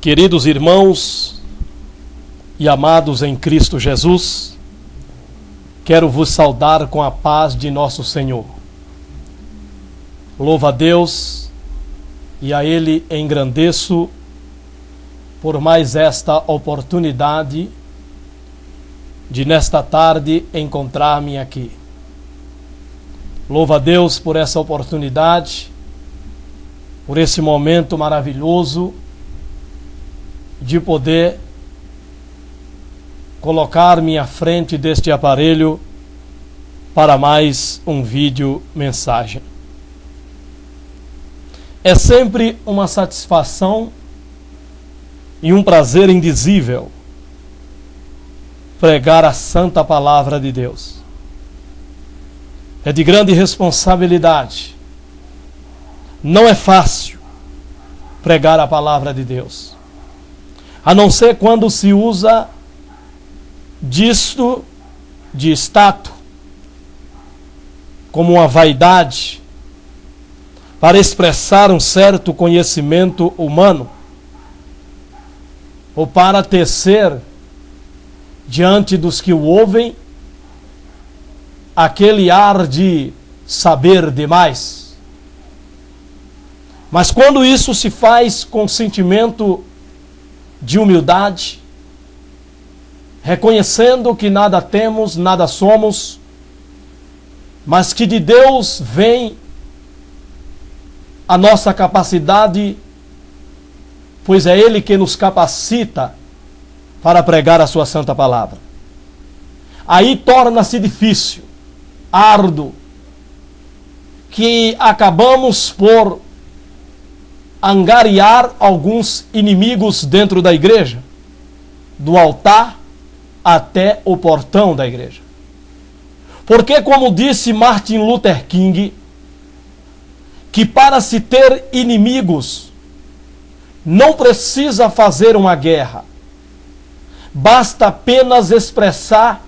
Queridos irmãos e amados em Cristo Jesus, quero vos saudar com a paz de nosso Senhor. Louvo a Deus e a Ele engrandeço por mais esta oportunidade de nesta tarde encontrar-me aqui. Louvo a Deus por essa oportunidade, por esse momento maravilhoso de poder colocar-me à frente deste aparelho para mais um vídeo mensagem. É sempre uma satisfação e um prazer indizível pregar a santa palavra de Deus. É de grande responsabilidade. Não é fácil pregar a palavra de Deus, a não ser quando se usa disto de status, como uma vaidade, para expressar um certo conhecimento humano, ou para tecer diante dos que o ouvem aquele ar de saber demais. Mas quando isso se faz com sentimento de humildade, reconhecendo que nada temos, nada somos, mas que de Deus vem a nossa capacidade, pois é Ele que nos capacita para pregar a sua santa palavra. Aí torna-se difícil, árduo, que acabamos por angariar alguns inimigos dentro da igreja, do altar até o portão da igreja. Porque, como disse Martin Luther King, que para se ter inimigos não precisa fazer uma guerra, basta apenas expressar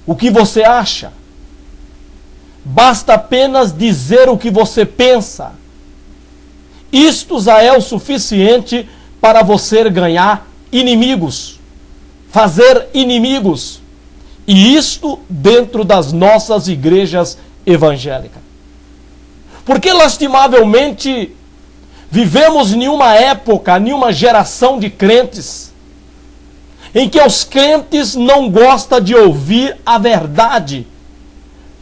o que você acha, basta apenas dizer o que você pensa. Isto já é o suficiente para você ganhar inimigos, fazer inimigos, e isto dentro das nossas igrejas evangélicas. Porque lastimavelmente vivemos em uma época, em uma geração de crentes, em que os crentes não gostam de ouvir a verdade,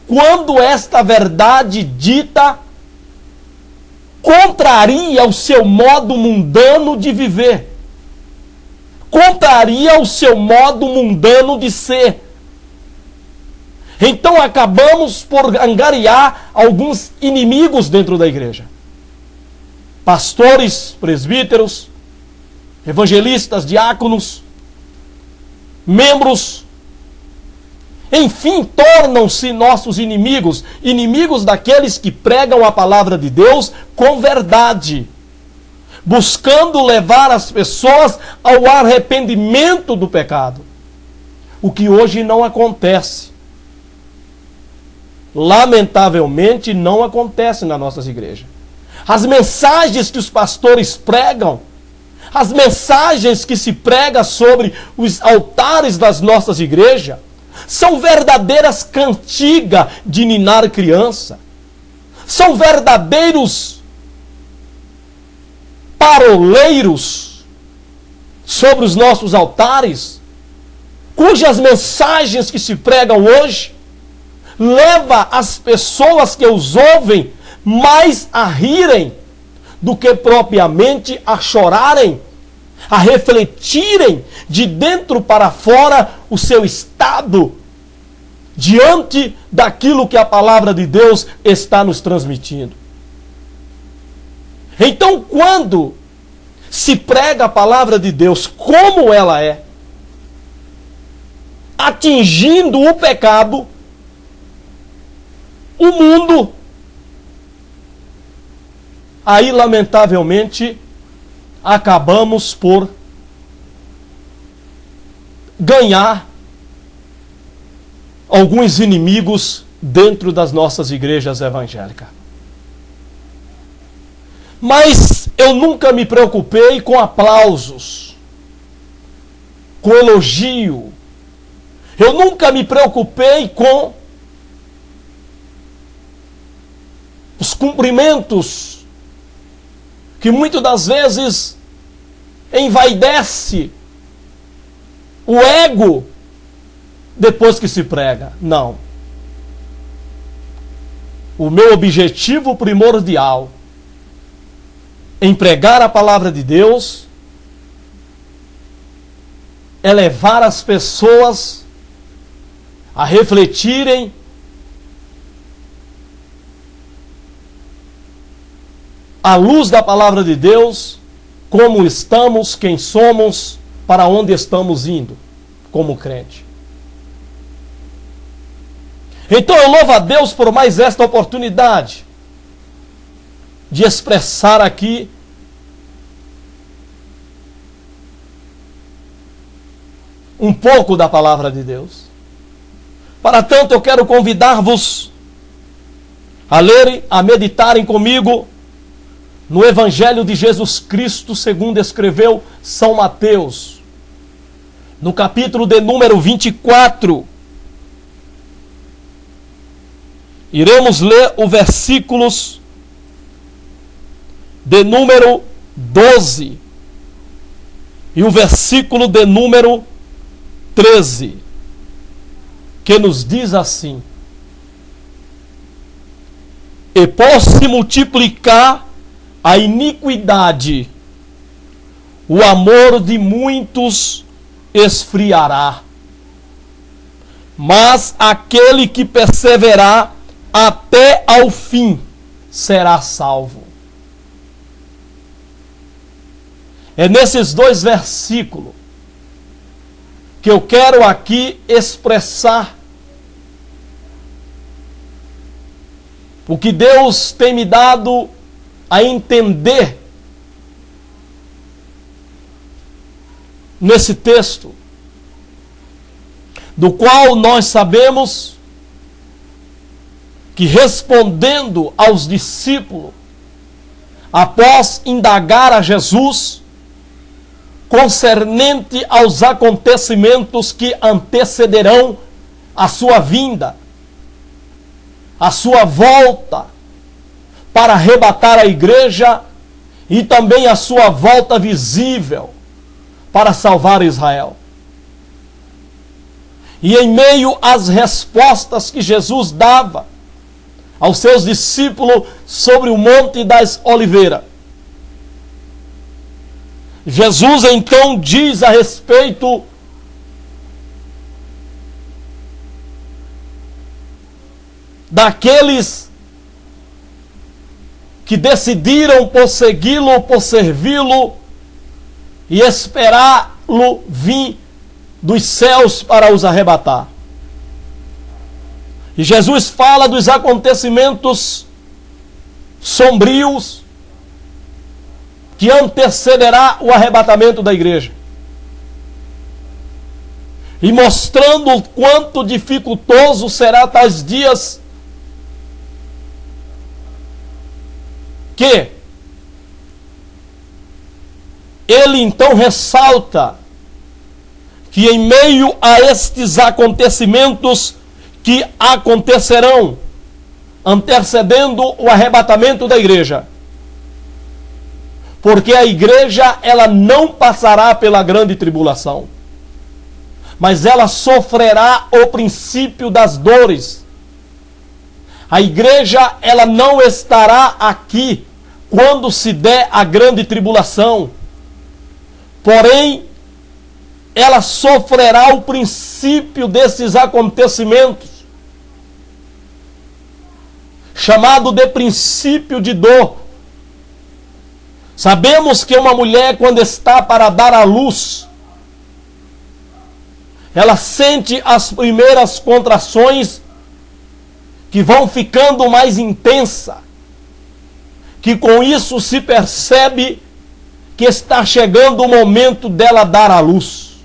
quando esta verdade dita contraria o seu modo mundano de viver, contraria o seu modo mundano de ser. Então acabamos por angariar alguns inimigos dentro da igreja. Pastores, presbíteros, evangelistas, diáconos, membros, enfim, tornam-se nossos inimigos, inimigos daqueles que pregam a palavra de Deus com verdade, buscando levar as pessoas ao arrependimento do pecado, o que hoje não acontece. Lamentavelmente não acontece nas nossas igrejas. As mensagens que os pastores pregam, as mensagens que se pregam sobre os altares das nossas igrejas, são verdadeiras cantigas de ninar criança. São verdadeiros paroleiros sobre os nossos altares, cujas mensagens que se pregam hoje leva as pessoas que os ouvem mais a rirem do que propriamente a chorarem, a refletirem de dentro para fora o seu estado diante daquilo que a palavra de Deus está nos transmitindo. Então, quando se prega a palavra de Deus como ela é, atingindo o pecado, o mundo, aí lamentavelmente acabamos por ganhar alguns inimigos dentro das nossas igrejas evangélicas. Mas Eu nunca me preocupei com aplausos, com elogio. Eu nunca me preocupei com os cumprimentos que muitas das vezes envaidece o ego depois que se prega. Não. O meu objetivo primordial em pregar a palavra de Deus é levar as pessoas a refletirem à luz da palavra de Deus como estamos, quem somos, para onde estamos indo como crente. Então eu louvo a Deus por mais esta oportunidade de expressar aqui um pouco da palavra de Deus. Para tanto, eu quero convidar-vos a lerem, a meditarem comigo no Evangelho de Jesus Cristo, segundo escreveu São Mateus, no capítulo de número 24. Iremos ler os versículos de número 12 e o versículo de número 13, que nos diz assim: e por se multiplicar a iniquidade, o amor de muitos esfriará, mas aquele que perseverar até ao fim será salvo. É nesses dois versículos que eu quero aqui expressar o que Deus tem me dado a entender nesse texto, do qual nós sabemos que, respondendo aos discípulos, após indagar a Jesus concernente aos acontecimentos que antecederão a sua vinda, a sua volta para arrebatar a igreja e também a sua volta visível para salvar Israel. E em meio às respostas que Jesus dava aos seus discípulos sobre o Monte das Oliveiras, Jesus então diz a respeito daqueles que decidiram por segui-lo, por servi-lo e esperá-lo vir dos céus para os arrebatar. E Jesus fala dos acontecimentos sombrios que antecederá o arrebatamento da igreja. E mostrando o quanto dificultoso será tais dias, que ele então ressalta que em meio a estes acontecimentos que acontecerão, antecedendo o arrebatamento da igreja, porque a igreja ela não passará pela grande tribulação, mas ela sofrerá o princípio das dores. A igreja ela não estará aqui quando se der a grande tribulação, porém ela sofrerá o princípio desses acontecimentos, chamado de princípio de dor. Sabemos que uma mulher, quando está para dar à luz, ela sente as primeiras contrações que vão ficando mais intensa, que com isso se percebe que está chegando o momento dela dar à luz.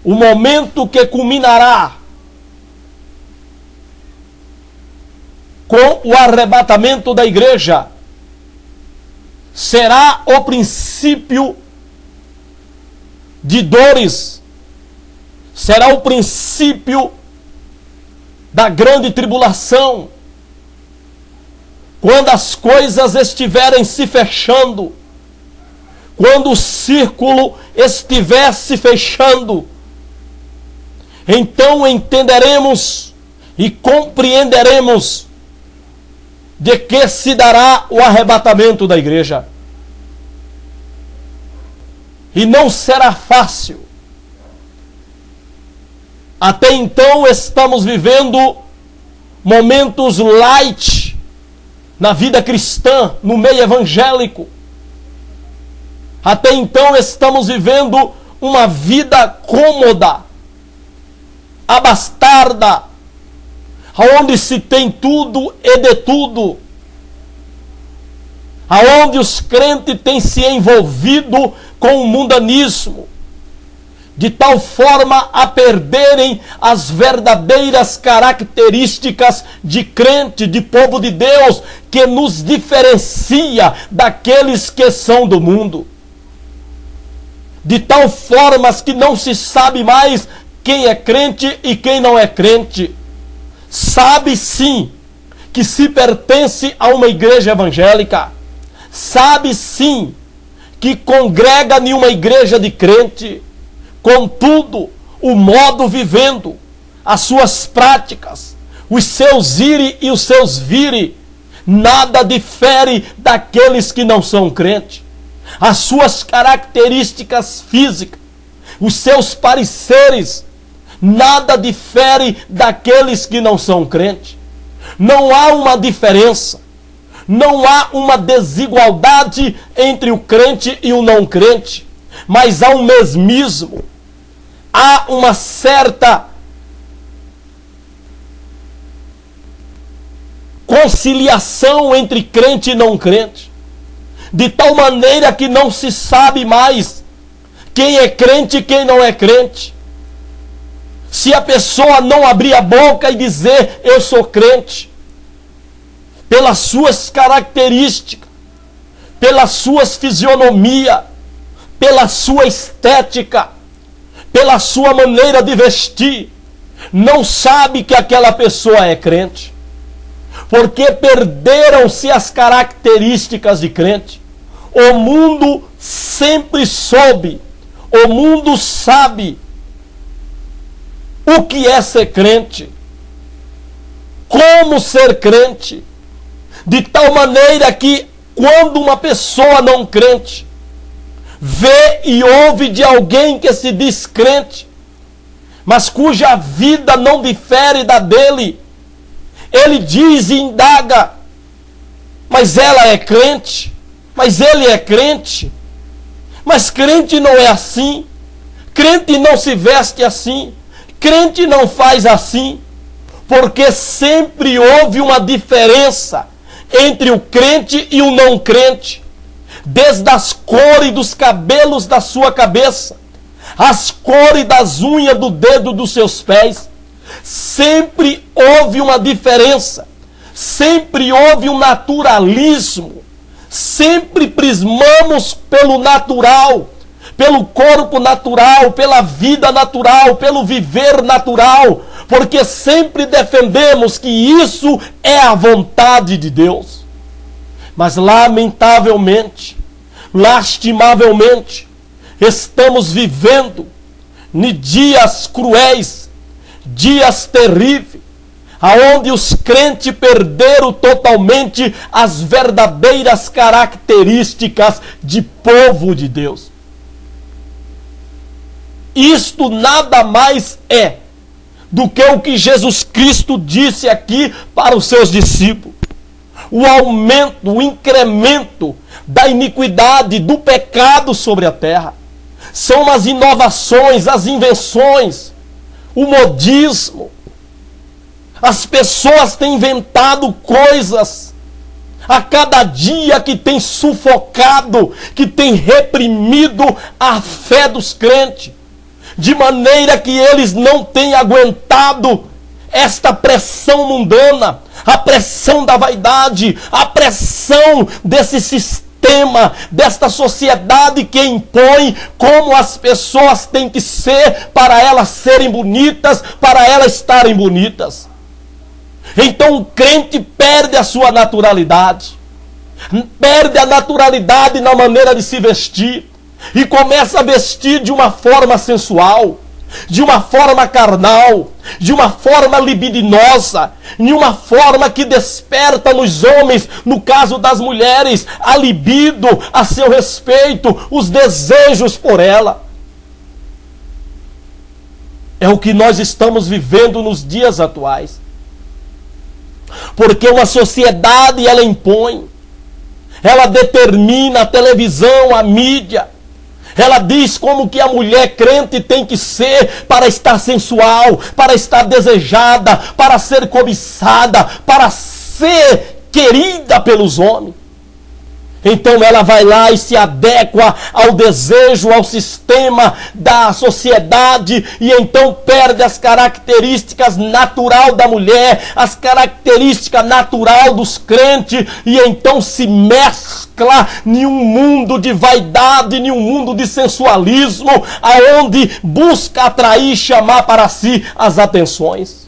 O momento que culminará com o arrebatamento da igreja, será o princípio de dores, será o princípio da grande tribulação, quando as coisas estiverem se fechando, quando o círculo estiver se fechando, então entenderemos e compreenderemos de que se dará o arrebatamento da igreja. E não será fácil. Até então estamos vivendo momentos light na vida cristã, no meio evangélico. Até então estamos vivendo uma vida cômoda, abastarda, aonde se tem tudo e de tudo, aonde os crentes têm se envolvido com o mundanismo, de tal forma a perderem as verdadeiras características de crente, de povo de Deus, que nos diferencia daqueles que são do mundo. De tal forma que não se sabe mais quem é crente e quem não é crente. Sabe sim que se pertence a uma igreja evangélica. Sabe sim que congrega em uma igreja de crente. Contudo, o modo vivendo, as suas práticas, os seus ire e os seus vire, nada difere daqueles que não são crentes. As suas características físicas, os seus pareceres, nada difere daqueles que não são crentes. Não há uma diferença, não há uma desigualdade entre o crente e o não crente, mas há um mesmismo. Há uma certa conciliação entre crente e não crente, de tal maneira que não se sabe mais quem é crente e quem não é crente. Se a pessoa não abrir a boca e dizer eu sou crente, pelas suas características, pelas suas fisionomia, pela sua estética, pela sua maneira de vestir, não sabe que aquela pessoa é crente, porque perderam-se as características de crente. O mundo sempre soube, o mundo sabe o que é ser crente, como ser crente, de tal maneira que quando uma pessoa não crente vê e ouve de alguém que se diz crente, mas cuja vida não difere da dele, ele diz e indaga, mas ela é crente, mas ele é crente, mas crente não é assim, crente não se veste assim, crente não faz assim, porque sempre houve uma diferença entre o crente e o não crente, desde as cores dos cabelos da sua cabeça, as cores das unhas do dedo dos seus pés. Sempre houve uma diferença, sempre houve um naturalismo, sempre prismamos pelo natural, pelo corpo natural, pela vida natural, pelo viver natural, porque sempre defendemos que isso é a vontade de Deus. Mas lamentavelmente, lastimavelmente, estamos vivendo em dias cruéis, dias terríveis, aonde os crentes perderam totalmente as verdadeiras características de povo de Deus. Isto nada mais é do que o que Jesus Cristo disse aqui para os seus discípulos. O aumento, o incremento da iniquidade, do pecado sobre a terra. São as inovações, as invenções, o modismo. As pessoas têm inventado coisas a cada dia que tem sufocado, que tem reprimido a fé dos crentes, de maneira que eles não têm aguentado esta pressão mundana, a pressão da vaidade, a pressão desse sistema, desta sociedade que impõe como as pessoas têm que ser para elas serem bonitas, para elas estarem bonitas. Então o crente perde a sua naturalidade, perde a naturalidade na maneira de se vestir e começa a vestir de uma forma sensual, de uma forma carnal, de uma forma libidinosa, de uma forma que desperta nos homens, no caso das mulheres, a libido a seu respeito, os desejos por ela. É o que nós estamos vivendo nos dias atuais. Porque uma sociedade, ela impõe, ela determina, a televisão, a mídia, ela diz como que a mulher crente tem que ser para estar sensual, para estar desejada, para ser cobiçada, para ser querida pelos homens. Então ela vai lá e se adequa ao desejo, ao sistema da sociedade, e então perde as características natural da mulher, as características natural dos crentes, e então se mescla em um mundo de vaidade, em um mundo de sensualismo, aonde busca atrair e chamar para si as atenções.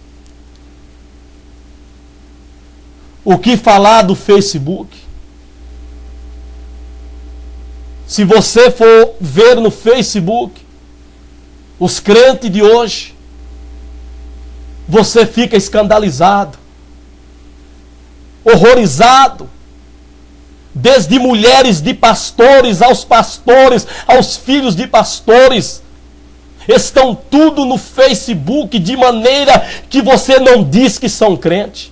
O que falar do Facebook? Se você for ver no Facebook os crentes de hoje, você fica escandalizado, horrorizado, desde mulheres de pastores, aos filhos de pastores, estão tudo no Facebook, de maneira que você não diz que são crentes,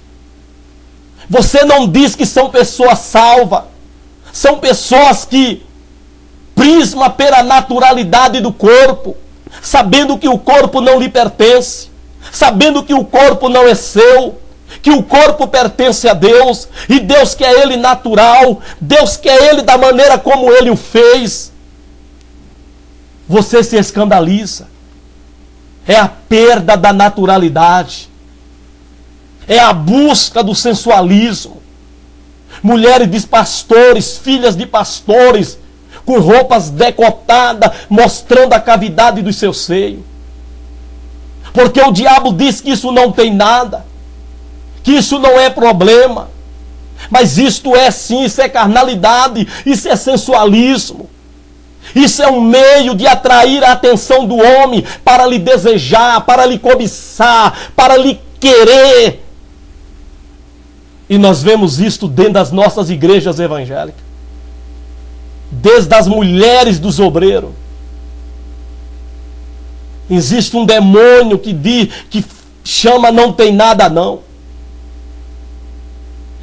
você não diz que são pessoas salvas, são pessoas que prisma pela naturalidade do corpo, sabendo que o corpo não lhe pertence, sabendo que o corpo não é seu, que o corpo pertence a Deus, e Deus quer ele natural, Deus quer ele da maneira como ele o fez. Você se escandaliza. É a perda da naturalidade, é a busca do sensualismo. Mulheres de pastores, filhas de pastores, com roupas decotadas, mostrando a cavidade do seu seio. Porque o diabo diz que isso não tem nada, que isso não é problema. Mas isto é sim, isso é carnalidade, isso é sensualismo. Isso é um meio de atrair a atenção do homem para lhe desejar, para lhe cobiçar, para lhe querer. E nós vemos isto dentro das nossas igrejas evangélicas. Desde as mulheres dos obreiros. Existe um demônio que chama não tem nada não.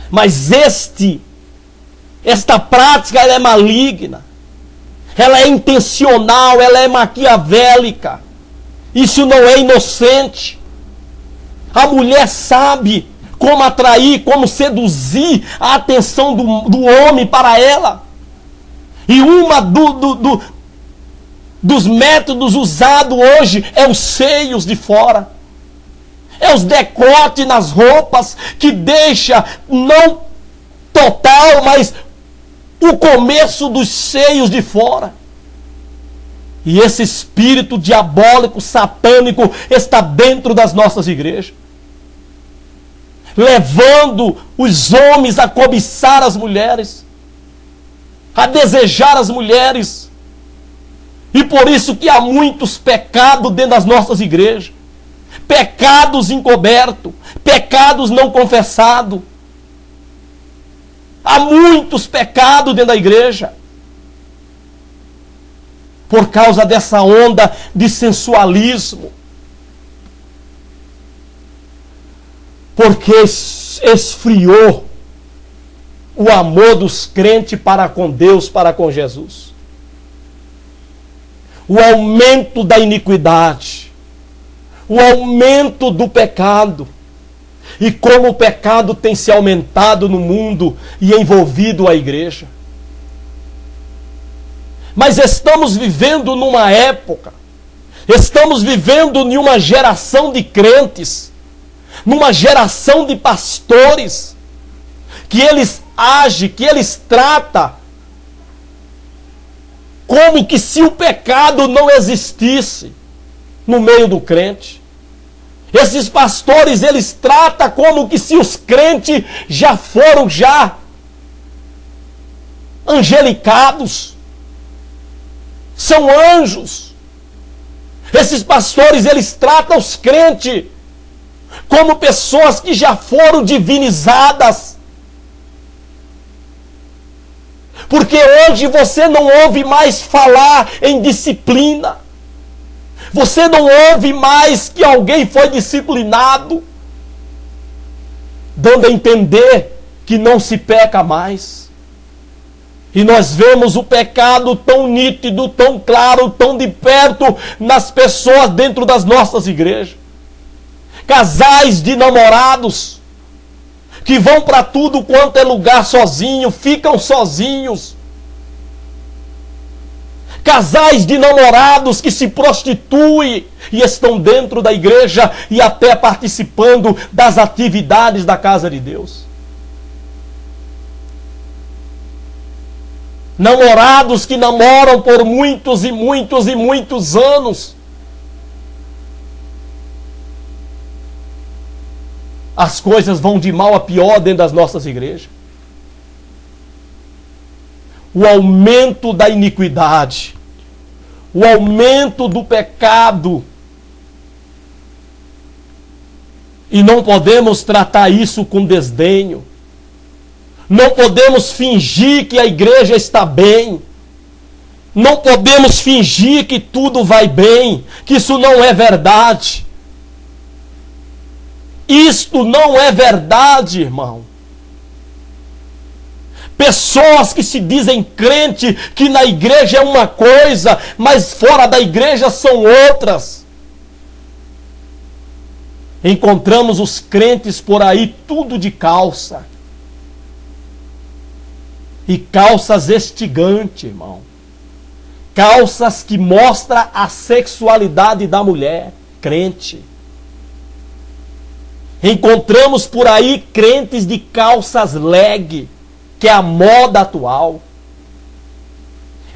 Mas esta prática ela é maligna. Ela é intencional, ela é maquiavélica. Isso não é inocente. A mulher sabe como atrair, como seduzir a atenção do homem para ela. E dos métodos usados hoje é os seios de fora. É os decotes nas roupas que deixa não total, mas o começo dos seios de fora. E esse espírito diabólico, satânico, está dentro das nossas igrejas, levando os homens a cobiçar as mulheres, a desejar as mulheres. E por isso que há muitos pecados dentro das nossas igrejas, pecados encobertos, pecados não confessados. Há muitos pecados dentro da igreja, por causa dessa onda de sensualismo, porque esfriou o amor dos crentes para com Deus, para com Jesus. O aumento da iniquidade, o aumento do pecado, e como o pecado tem se aumentado no mundo e envolvido a igreja. Mas estamos vivendo numa época, estamos vivendo em uma geração de crentes, numa geração de pastores, que eles agem, que eles tratam como que se o pecado não existisse no meio do crente. Esses pastores, eles tratam como que se os crentes já foram angelicados, são anjos. Esses pastores, eles tratam os crentes como pessoas que já foram divinizadas. Porque hoje você não ouve mais falar em disciplina. Você não ouve mais que alguém foi disciplinado, dando a entender que não se peca mais. E nós vemos o pecado tão nítido, tão claro, tão de perto nas pessoas dentro das nossas igrejas. Casais de namorados que vão para tudo quanto é lugar sozinho, ficam sozinhos. Casais de namorados que se prostituem e estão dentro da igreja e até participando das atividades da casa de Deus. Namorados que namoram por muitos e muitos e muitos anos. As coisas vão de mal a pior dentro das nossas igrejas. O aumento da iniquidade, o aumento do pecado. E não podemos tratar isso com desdenho. Não podemos fingir que a igreja está bem. Não podemos fingir que tudo vai bem, que isso não é verdade. Isto não é verdade, irmão. Pessoas que se dizem crente, que na igreja é uma coisa, mas fora da igreja são outras. Encontramos os crentes por aí tudo de calça. E calças estigantes, irmão. Calças que mostram a sexualidade da mulher, crente. Encontramos por aí crentes de calças leg, que é a moda atual.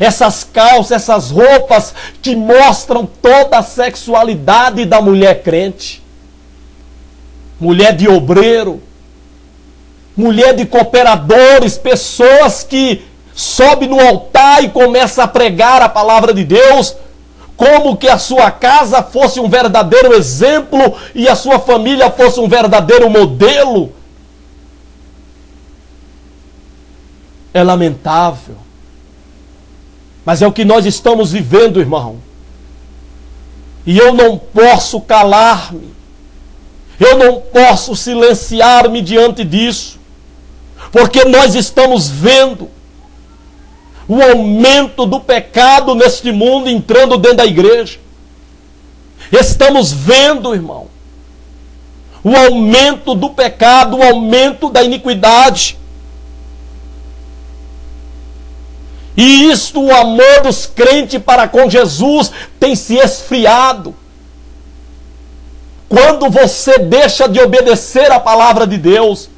Essas calças, essas roupas que mostram toda a sexualidade da mulher crente. Mulher de obreiro, mulher de cooperadores, pessoas que sobem no altar e começam a pregar a palavra de Deus, como que a sua casa fosse um verdadeiro exemplo e a sua família fosse um verdadeiro modelo. É lamentável. Mas é o que nós estamos vivendo, irmão. E eu não posso calar-me. Eu não posso silenciar-me diante disso. Porque nós estamos vendo o aumento do pecado neste mundo entrando dentro da igreja. Estamos vendo, irmão, o aumento do pecado, o aumento da iniquidade. E isto, o amor dos crentes para com Jesus tem se esfriado. Quando você deixa de obedecer a palavra de Deus,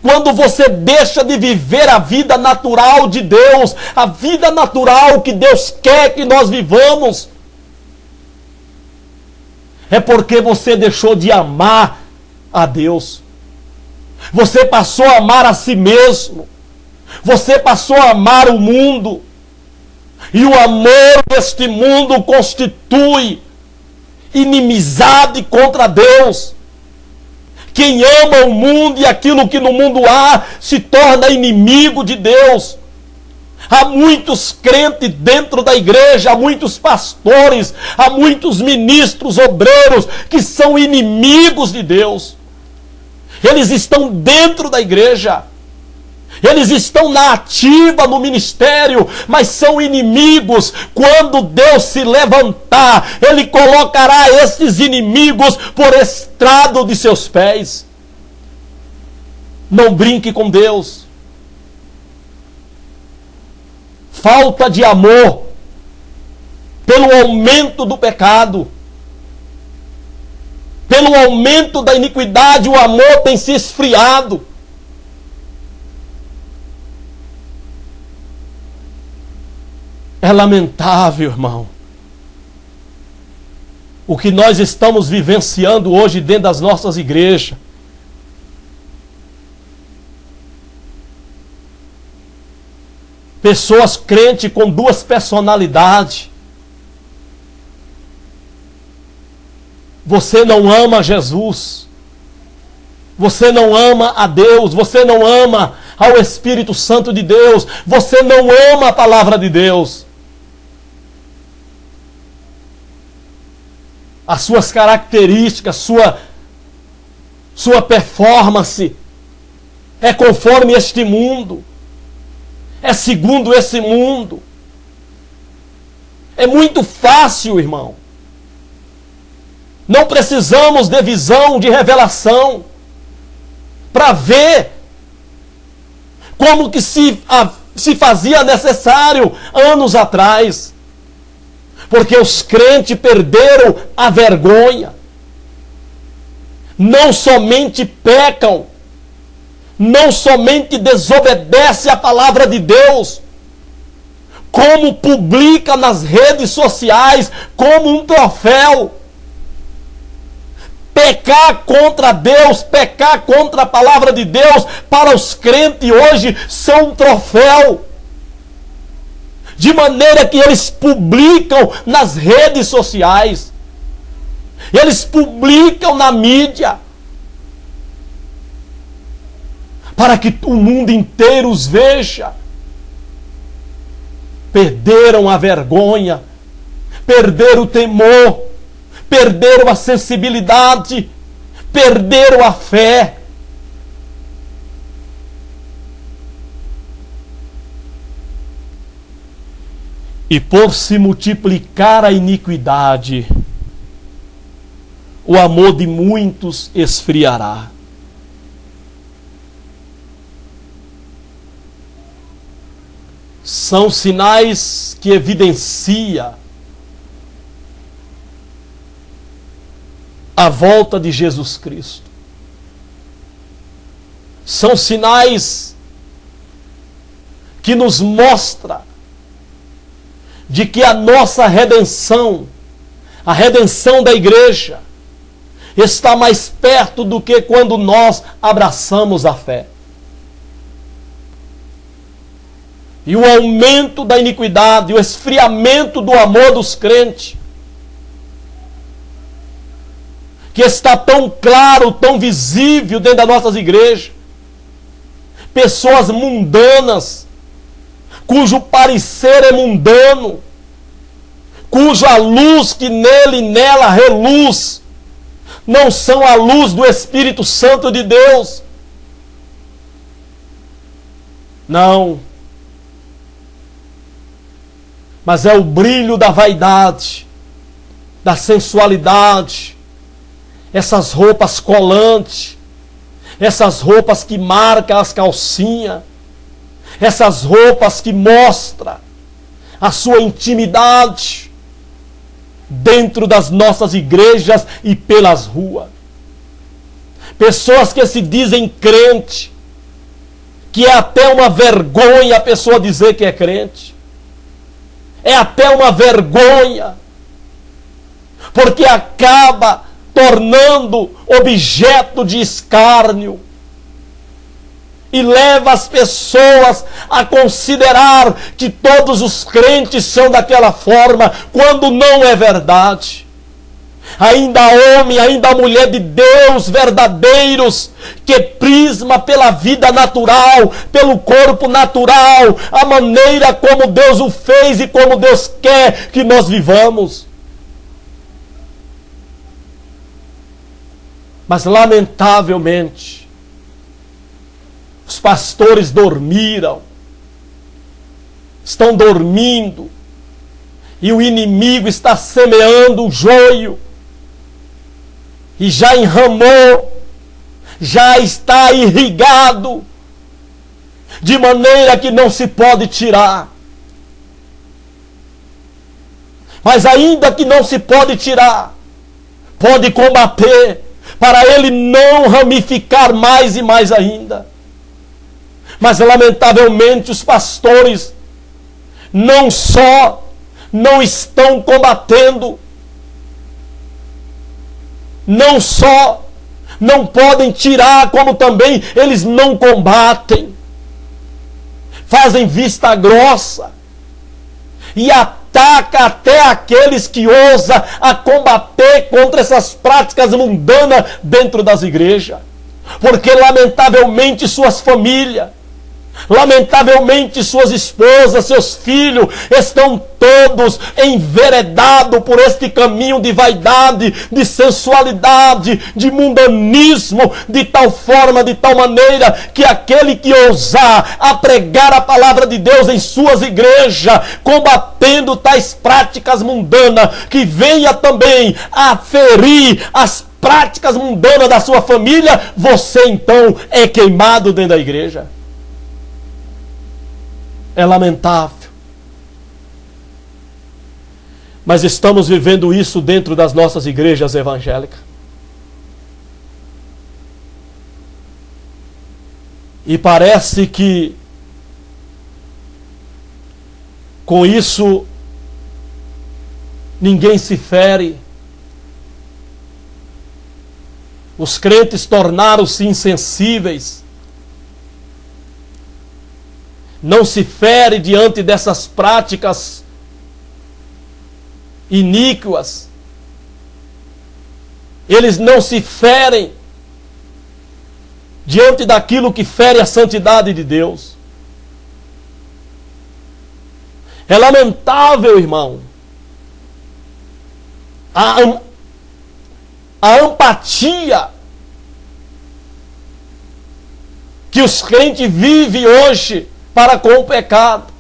quando você deixa de viver a vida natural de Deus, a vida natural que Deus quer que nós vivamos, é porque você deixou de amar a Deus. Você passou a amar a si mesmo. Você passou a amar o mundo. E o amor deste mundo constitui inimizade contra Deus. Quem ama o mundo e aquilo que no mundo há se torna inimigo de Deus. Há muitos crentes dentro da igreja, há muitos pastores, há muitos ministros, obreiros que são inimigos de Deus. Eles estão dentro da igreja. Eles estão na ativa no ministério, mas são inimigos. Quando Deus se levantar, Ele colocará esses inimigos por estrado de seus pés. Não brinque com Deus. Falta de amor pelo aumento do pecado, Pelo aumento da iniquidade, o amor tem se esfriado. É lamentável, irmão, o que nós estamos vivenciando hoje dentro das nossas igrejas. Pessoas crentes com duas personalidades. Você não ama Jesus. Você não ama a Deus. Você não ama ao Espírito Santo de Deus. Você não ama a palavra de Deus. As suas características, sua performance é conforme este mundo. É segundo esse mundo. É muito fácil, irmão. Não precisamos de visão, de revelação, para ver como que se fazia necessário anos atrás. Porque os crentes perderam a vergonha. Não somente pecam, não somente desobedecem a palavra de Deus, como publica nas redes sociais como um troféu. Pecar contra Deus, pecar contra a palavra de Deus, para os crentes hoje são um troféu. De maneira que eles publicam nas redes sociais, eles publicam na mídia, para que o mundo inteiro os veja. Perderam a vergonha, perderam o temor, perderam a sensibilidade, perderam a fé. E por se multiplicar a iniquidade, o amor de muitos esfriará. São sinais que evidenciam a volta de Jesus Cristo. São sinais que nos mostram de que a nossa redenção, a redenção da igreja, está mais perto do que quando nós abraçamos a fé. E o aumento da iniquidade, o esfriamento do amor dos crentes, que está tão claro, tão visível dentro das nossas igrejas. Pessoas mundanas, cujo parecer é mundano, cuja luz que nele e nela reluz, não são a luz do Espírito Santo de Deus. Não. Mas é o brilho da vaidade, da sensualidade, essas roupas colantes, essas roupas que marcam as calcinhas, essas roupas que mostram a sua intimidade dentro das nossas igrejas e pelas ruas. Pessoas que se dizem crente, que é até uma vergonha a pessoa dizer que é crente. É até uma vergonha, porque acaba tornando objeto de escárnio e leva as pessoas a considerar que todos os crentes são daquela forma, quando não é verdade. Ainda há homem, ainda há mulher de Deus verdadeiros, que prisma pela vida natural, pelo corpo natural, a maneira como Deus o fez e como Deus quer que nós vivamos. Mas lamentavelmente, os pastores dormiram, estão dormindo, e o inimigo está semeando o joio, e já enramou, já está irrigado, de maneira que não se pode tirar. Mas ainda que não se pode tirar, pode combater, para ele não ramificar mais e mais ainda. Mas lamentavelmente os pastores não só não estão combatendo, não só não podem tirar, como também eles não combatem. Fazem vista grossa e ataca até aqueles que ousam a combater contra essas práticas mundanas dentro das igrejas. Porque lamentavelmente suas famílias, lamentavelmente suas esposas, seus filhos estão todos enveredados por este caminho de vaidade, de sensualidade, de mundanismo, de tal forma, de tal maneira, que aquele que ousar a pregar a palavra de Deus em suas igrejas, combatendo tais práticas mundanas, que venha também a ferir as práticas mundanas da sua família, você então é queimado dentro da igreja. É lamentável. Mas estamos vivendo isso dentro das nossas igrejas evangélicas. E parece que com isso ninguém se fere. Os crentes tornaram-se insensíveis. Não se fere diante dessas práticas iníquas. Eles não se ferem diante daquilo que fere a santidade de Deus. É lamentável, irmão, a empatia que os crentes vivem hoje para com o pecado.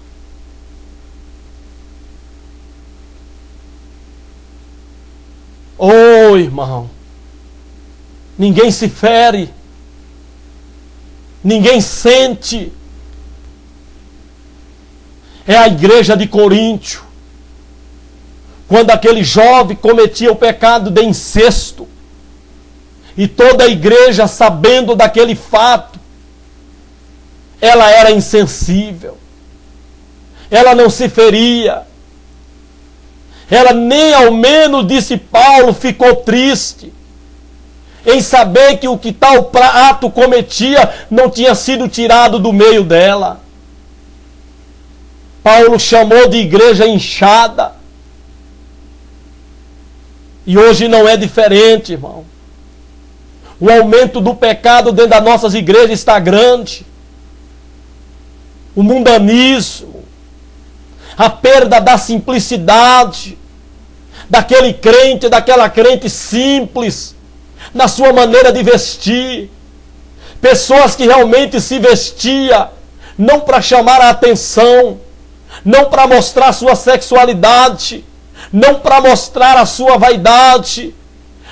Oh, irmão, ninguém se fere, ninguém sente. É a igreja de Coríntio, quando aquele jovem cometia o pecado de incesto, e toda a igreja, sabendo daquele fato, ela era insensível, ela não se feria, ela nem ao menos, disse Paulo, ficou triste em saber que o que tal ato cometia não tinha sido tirado do meio dela. Paulo chamou de igreja inchada, e hoje não é diferente, irmão. O aumento do pecado dentro das nossas igrejas está grande. O mundanismo, a perda da simplicidade daquele crente, daquela crente simples, na sua maneira de vestir. Pessoas que realmente se vestia não para chamar a atenção, não para mostrar sua sexualidade, não para mostrar a sua vaidade,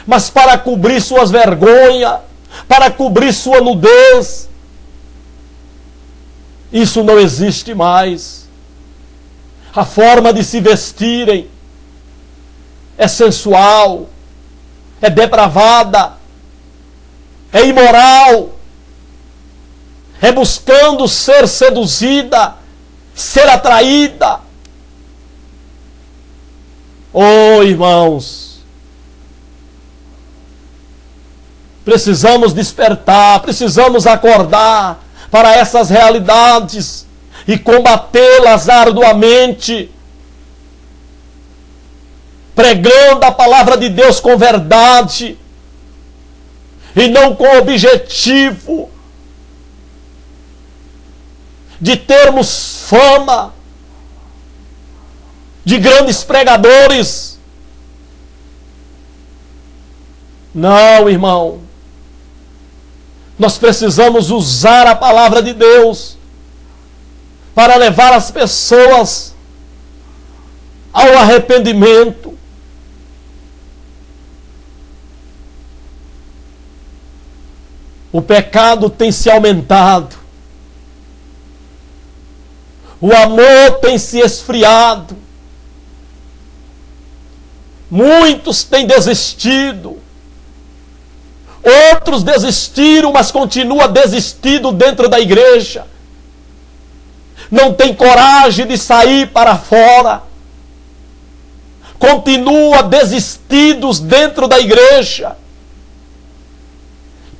mas para cobrir suas vergonhas, para cobrir sua nudez. Isso não existe mais. A forma de se vestirem é sensual, é depravada, é imoral, é buscando ser seduzida, ser atraída. Oh, irmãos, precisamos despertar, precisamos acordar para essas realidades e combatê-las arduamente, pregando a palavra de Deus com verdade e não com o objetivo de termos fama de grandes pregadores. Não, irmão. Nós precisamos usar a palavra de Deus para levar as pessoas ao arrependimento. O pecado tem se aumentado. O amor tem se esfriado. Muitos têm desistido. Outros desistiram, mas continua desistido dentro da igreja. Não tem coragem de sair para fora. Continua desistidos dentro da igreja.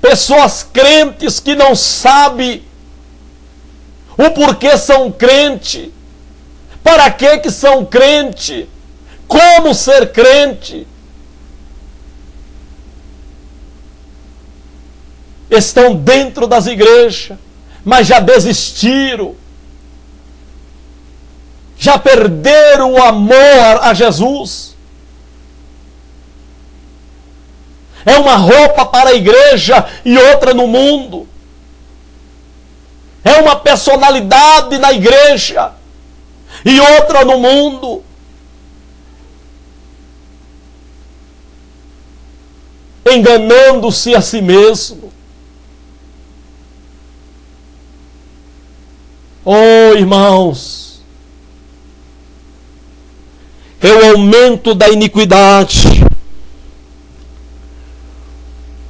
Pessoas crentes que não sabem o porquê são crente, para que são crente, como ser crente. Estão dentro das igrejas, mas já desistiram. Já perderam o amor a Jesus. É uma roupa para a igreja e outra no mundo. É uma personalidade na igreja e outra no mundo. Enganando-se a si mesmo. Oh, irmãos, é o aumento da iniquidade,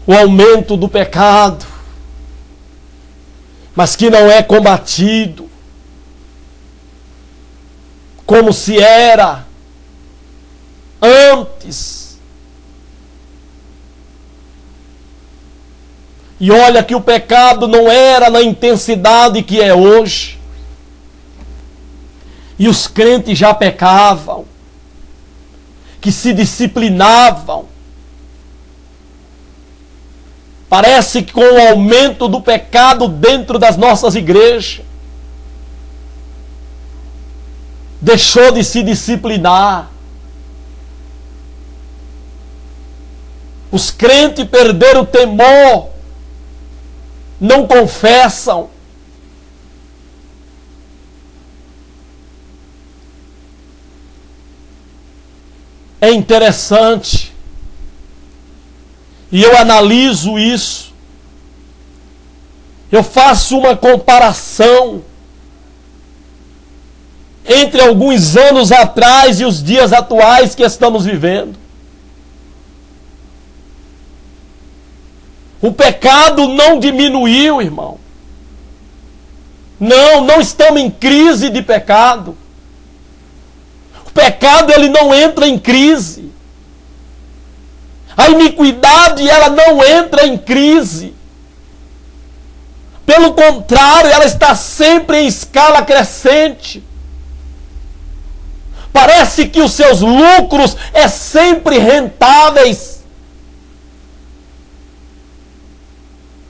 o aumento do pecado, mas que não é combatido como se era antes. E olha que o pecado não era na intensidade que é hoje. E os crentes já pecavam, que se disciplinavam. Parece que com o aumento do pecado dentro das nossas igrejas, deixou de se disciplinar. Os crentes perderam o temor, não confessam. É interessante, e eu analiso isso, eu faço uma comparação entre alguns anos atrás e os dias atuais que estamos vivendo. O pecado não diminuiu, irmão. Não estamos em crise de pecado. O pecado, ele não entra em crise. A iniquidade, ela não entra em crise. Pelo contrário, ela está sempre em escala crescente. Parece que os seus lucros é sempre rentáveis.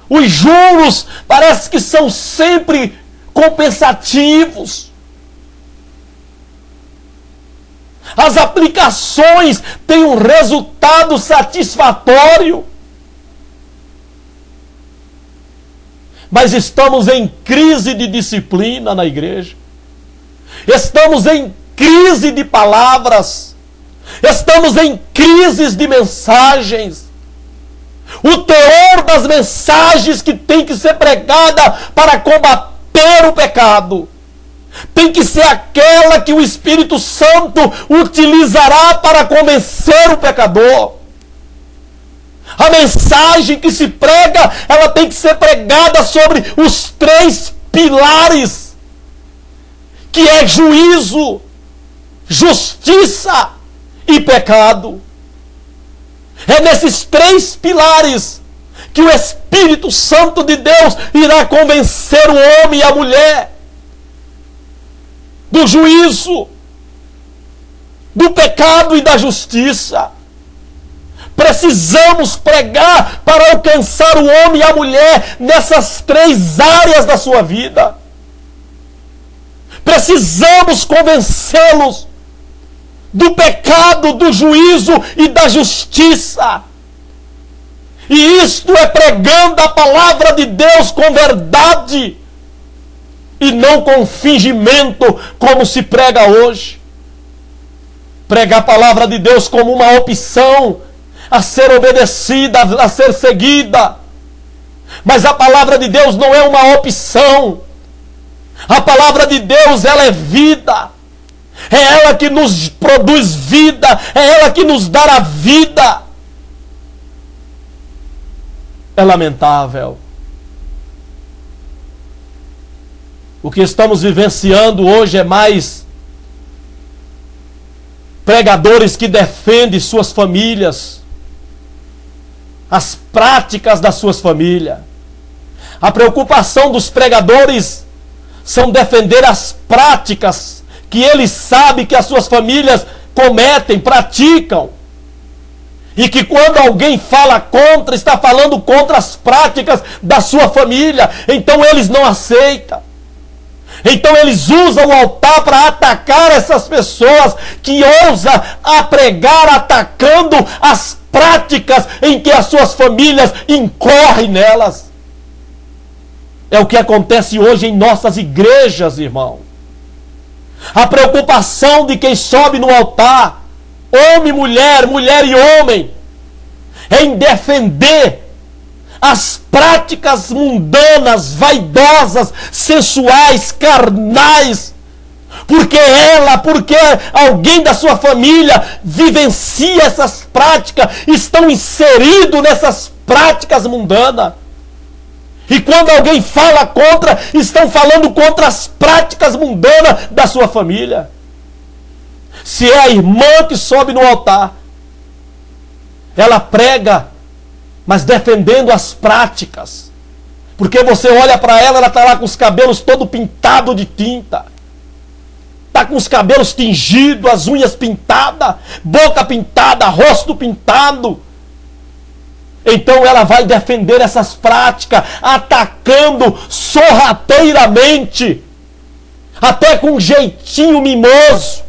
Os juros parece que são sempre compensativos. As aplicações têm um resultado satisfatório. Mas estamos em crise de disciplina na igreja. Estamos em crise de palavras. Estamos em crises de mensagens. O teor das mensagens que tem que ser pregada para combater o pecado tem que ser aquela que o Espírito Santo utilizará para convencer o pecador. A mensagem que se prega, ela tem que ser pregada sobre os 3 pilares, que é juízo, justiça e pecado. É nesses 3 pilares que o Espírito Santo de Deus irá convencer o homem e a mulher do juízo, do pecado e da justiça. Precisamos pregar para alcançar o homem e a mulher nessas 3 áreas da sua vida. Precisamos convencê-los do pecado, do juízo e da justiça. E isto é pregando a palavra de Deus com verdade e não com fingimento, como se prega hoje. Prega a palavra de Deus como uma opção a ser obedecida, a ser seguida. Mas a palavra de Deus não é uma opção. A palavra de Deus, ela é vida. É ela que nos produz vida. É ela que nos dá a vida. é lamentável. O que estamos vivenciando hoje é mais pregadores que defendem suas famílias, as práticas das suas famílias. A preocupação dos pregadores são defender as práticas que eles sabem que as suas famílias cometem, praticam. E que quando alguém fala contra, está falando contra as práticas da sua família. Então eles não aceitam. Então eles usam o altar para atacar essas pessoas que ousam a pregar atacando as práticas em que as suas famílias incorrem nelas. É o que acontece hoje em nossas igrejas, irmão. A preocupação de quem sobe no altar, homem, mulher, mulher e homem, é em defender as práticas mundanas, vaidosas, sensuais, carnais, porque alguém da sua família vivencia essas práticas, estão inseridos nessas práticas mundanas. E quando alguém fala contra, estão falando contra as práticas mundanas da sua família. Se é a irmã que sobe no altar, ela prega, mas defendendo as práticas. Porque você olha para ela, ela está lá com os cabelos todo pintado de tinta. Está com os cabelos tingidos, as unhas pintadas, boca pintada, rosto pintado. Então ela vai defender essas práticas, atacando sorrateiramente, até com um jeitinho mimoso,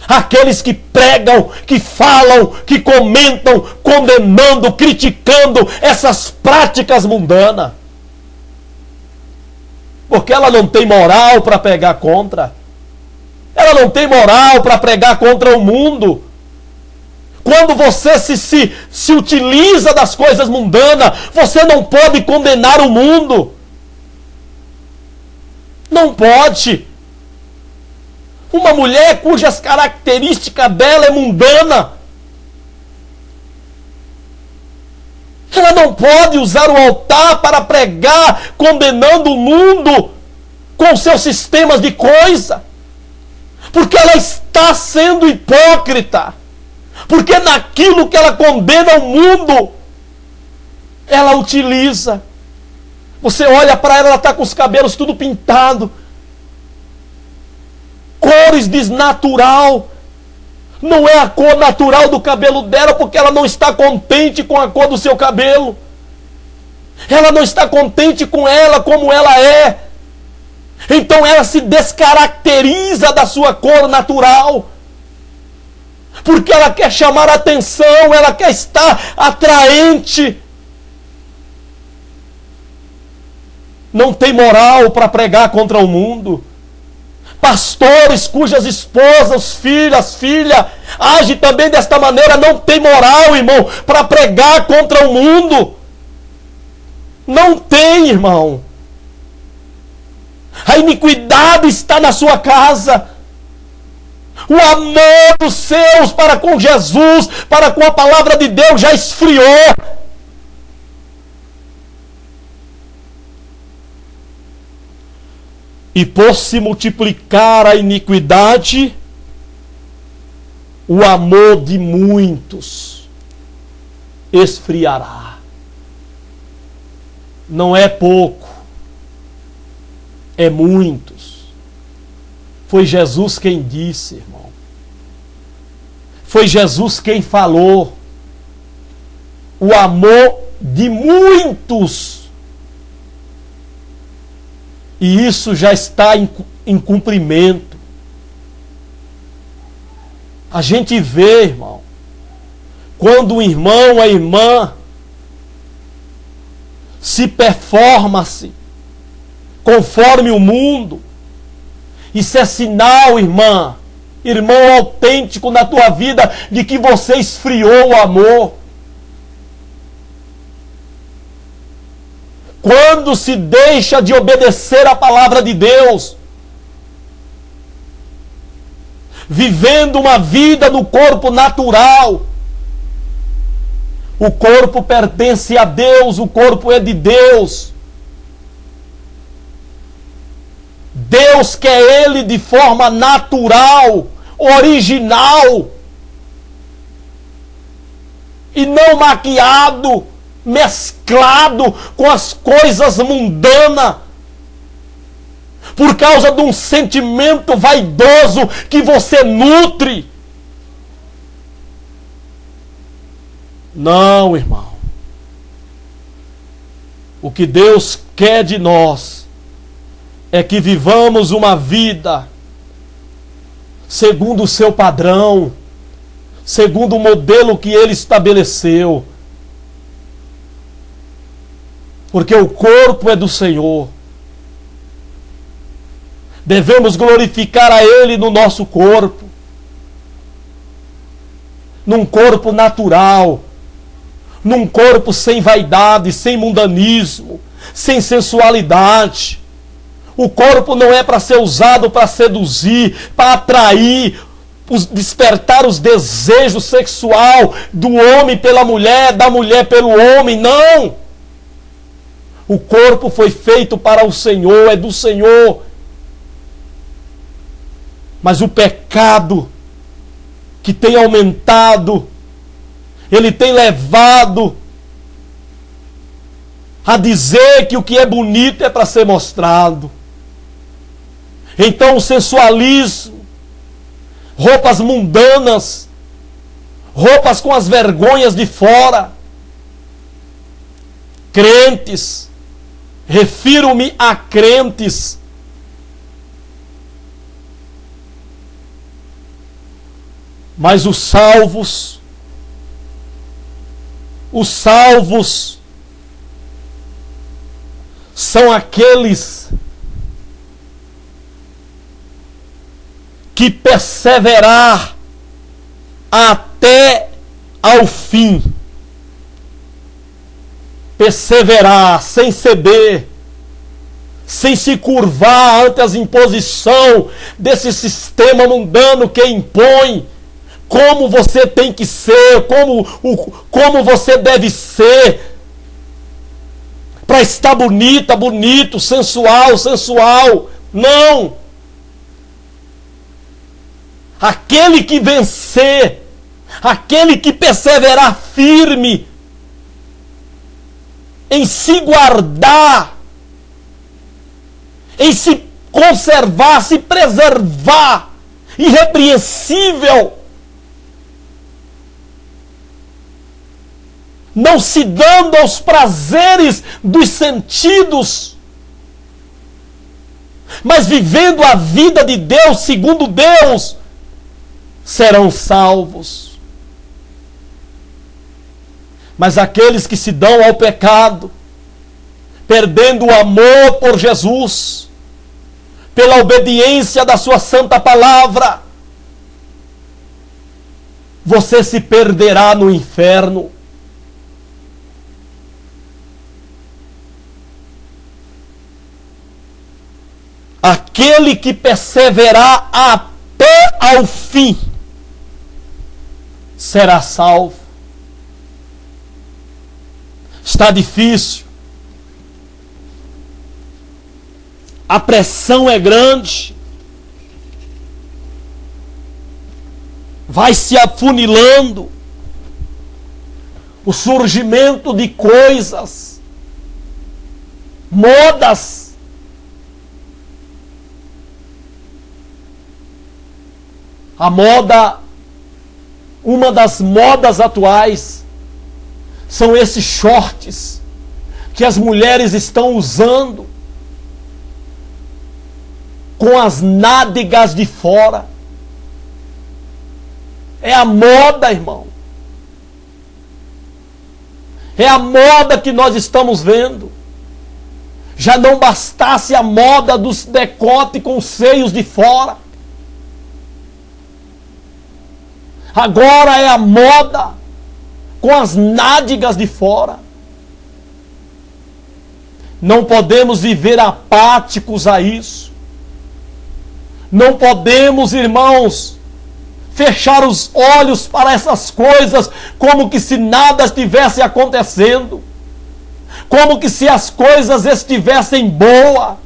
aqueles que pregam, que falam, que comentam, condenando, criticando essas práticas mundanas. Porque ela não tem moral para pregar contra. Ela não tem moral para pregar contra o mundo. Quando você se utiliza das coisas mundanas, você não pode condenar o mundo. Não pode. Uma mulher cujas características dela é mundana, ela não pode usar o altar para pregar condenando o mundo com seus sistemas de coisa, porque ela está sendo hipócrita. Porque naquilo que ela condena o mundo, ela utiliza. Você olha para ela, ela está com os cabelos tudo pintado, cores desnatural. Não é a cor natural do cabelo dela, porque ela não está contente com a cor do seu cabelo. Ela não está contente com ela como ela é. Então ela se descaracteriza da sua cor natural. Porque ela quer chamar a atenção, ela quer estar atraente. Não tem moral para pregar contra o mundo. Pastores cujas esposas, filhas, agem também desta maneira, não tem moral, irmão, para pregar contra o mundo. Não tem, irmão. A iniquidade está na sua casa. O amor dos seus para com Jesus, para com a palavra de Deus já esfriou. E por se multiplicar a iniquidade, o amor de muitos esfriará. Não é pouco, é muitos. Foi Jesus quem disse, irmão. Foi Jesus quem falou. O amor de muitos. E isso já está em cumprimento. A gente vê, irmão, quando o irmão, a irmã, se performa-se conforme o mundo, isso é sinal, irmão autêntico na tua vida, de que você esfriou o amor. Quando se deixa de obedecer a palavra de Deus, vivendo uma vida no corpo natural, O corpo pertence a Deus, o corpo é de Deus. Deus quer ele de forma natural, original, e não maquiado, mesclado com as coisas mundanas, por causa de um sentimento vaidoso que você nutre. Não, irmão. O que Deus quer de nós é que vivamos uma vida segundo o seu padrão, segundo o modelo que Ele estabeleceu. Porque o corpo é do Senhor. Devemos glorificar a Ele no nosso corpo. Num corpo natural. Num corpo sem vaidade, sem mundanismo, sem sensualidade. O corpo não é para ser usado para seduzir, para atrair, despertar os desejos sexual do homem pela mulher, da mulher pelo homem. Não! O corpo foi feito para o Senhor, é do Senhor. Mas o pecado que tem aumentado, ele tem levado a dizer que o que é bonito é para ser mostrado. Então o sensualismo, roupas mundanas, roupas com as vergonhas de fora, crentes, refiro-me a crentes, mas os salvos são aqueles que perseverar até ao fim. Perseverar, sem ceder, sem se curvar ante as imposições desse sistema mundano que impõe como você tem que ser, como você deve ser, para estar bonita, bonito, sensual, sensual. Não! Aquele que vencer, aquele que perseverar firme em se guardar, em se conservar, se preservar, irrepreensível, não se dando aos prazeres dos sentidos, mas vivendo a vida de Deus segundo Deus, serão salvos. Mas aqueles que se dão ao pecado, perdendo o amor por Jesus, pela obediência da sua santa palavra, você se perderá no inferno. Aquele que perseverar até ao fim será salvo. Está difícil. A pressão é grande. Vai se afunilando o surgimento de coisas, modas. A moda, uma das modas atuais, são esses shorts que as mulheres estão usando com as nádegas de fora. É a moda, irmão. É a moda que nós estamos vendo. Já não bastasse a moda dos decotes com os seios de fora. Agora é a moda com as nádegas de fora. Não podemos viver apáticos a isso. Não podemos, irmãos, fechar os olhos para essas coisas, como que se nada estivesse acontecendo, como que se as coisas estivessem boas,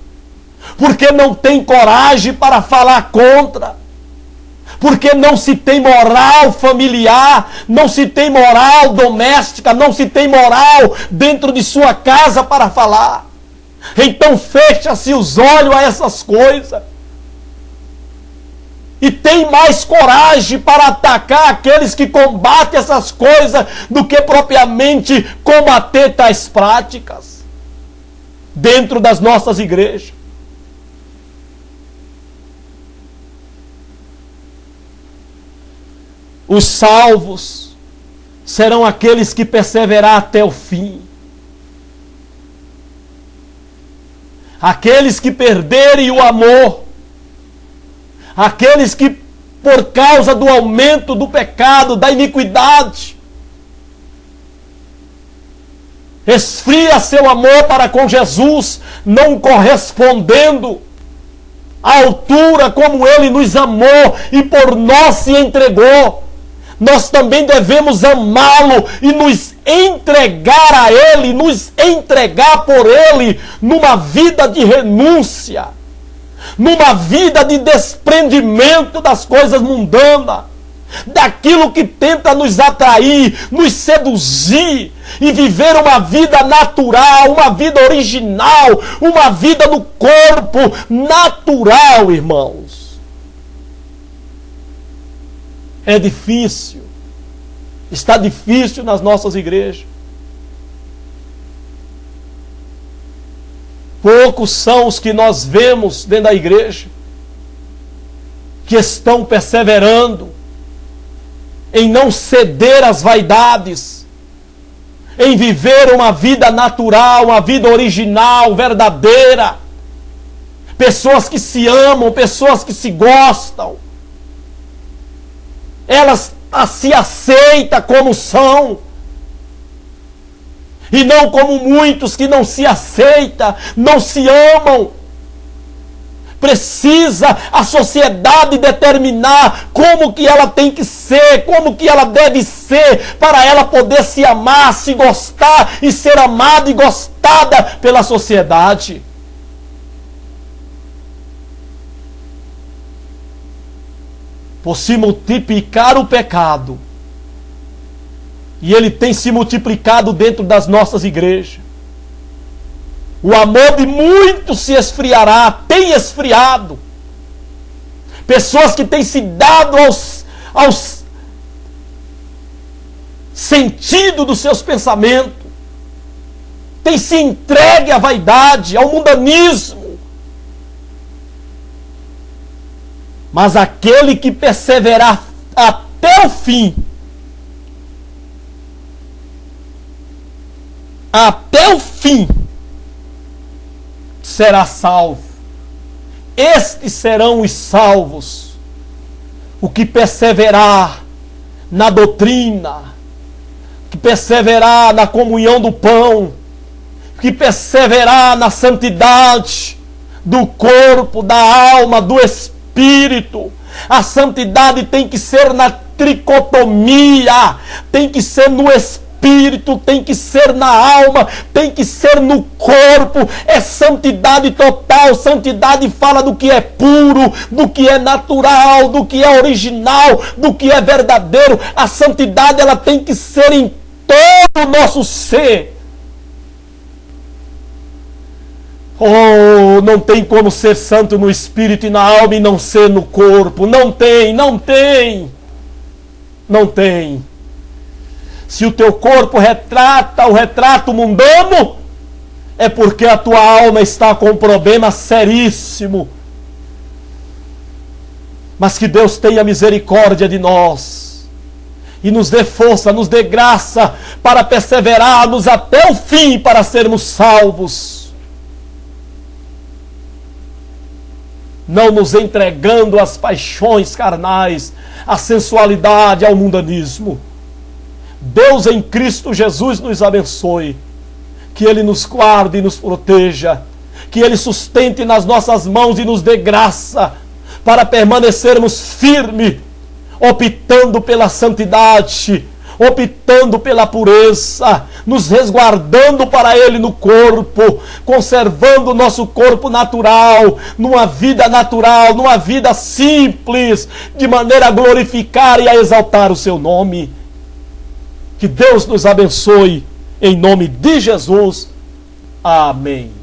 porque não tem coragem para falar contra, porque não se tem moral familiar, não se tem moral doméstica, não se tem moral dentro de sua casa para falar. Então fecha-se os olhos a essas coisas e tem mais coragem para atacar aqueles que combatem essas coisas do que propriamente combater tais práticas dentro das nossas igrejas. Os salvos serão aqueles que perseverar até o fim. Aqueles que perderem o amor, aqueles que por causa do aumento do pecado, da iniquidade, esfria seu amor para com Jesus, não correspondendo à altura como Ele nos amou e por nós se entregou. Nós também devemos amá-lo e nos entregar a Ele, nos entregar por Ele numa vida de renúncia, numa vida de desprendimento das coisas mundanas, daquilo que tenta nos atrair, nos seduzir e viver uma vida natural, uma vida original, uma vida no corpo natural, irmãos. É difícil, está difícil nas nossas igrejas. Poucos são os que nós vemos dentro da igreja que estão perseverando em não ceder às vaidades, em viver uma vida natural, uma vida original, verdadeira. Pessoas que se amam, pessoas que se gostam. Elas se aceitam como são. E não como muitos que não se aceitam, não se amam. Precisa a sociedade determinar como que ela tem que ser, como que ela deve ser, para ela poder se amar, se gostar e ser amada e gostada pela sociedade. Por se multiplicar o pecado, e ele tem se multiplicado dentro das nossas igrejas, o amor de muitos se esfriará, tem esfriado. Pessoas que têm se dado aos sentidos dos seus pensamentos, têm se entregue à vaidade, ao mundanismo. Mas aquele que perseverar até o fim, será salvo. Estes serão os salvos, o que perseverar na doutrina, que perseverar na comunhão do pão, que perseverar na santidade do corpo, da alma, do espírito. A santidade tem que ser na tricotomia, tem que ser no espírito, tem que ser na alma, tem que ser no corpo. É santidade total. Santidade fala do que é puro, do que é natural, do que é original, do que é verdadeiro. A santidade, ela tem que ser em todo o nosso ser. Oh, não tem como ser santo no espírito e na alma e não ser no corpo. Não tem, não tem. Não tem. Se o teu corpo retrata o retrato mundano, é porque a tua alma está com um problema seríssimo. Mas que Deus tenha misericórdia de nós e nos dê força, nos dê graça para perseverarmos até o fim para sermos salvos. Não nos entregando às paixões carnais, à sensualidade, ao mundanismo. Deus em Cristo Jesus nos abençoe, que Ele nos guarde e nos proteja, que Ele sustente nas nossas mãos e nos dê graça para permanecermos firmes, optando pela santidade, optando pela pureza, nos resguardando para Ele no corpo, conservando o nosso corpo natural, numa vida natural, numa vida simples, de maneira a glorificar e a exaltar o Seu nome. Que Deus nos abençoe, em nome de Jesus. Amém.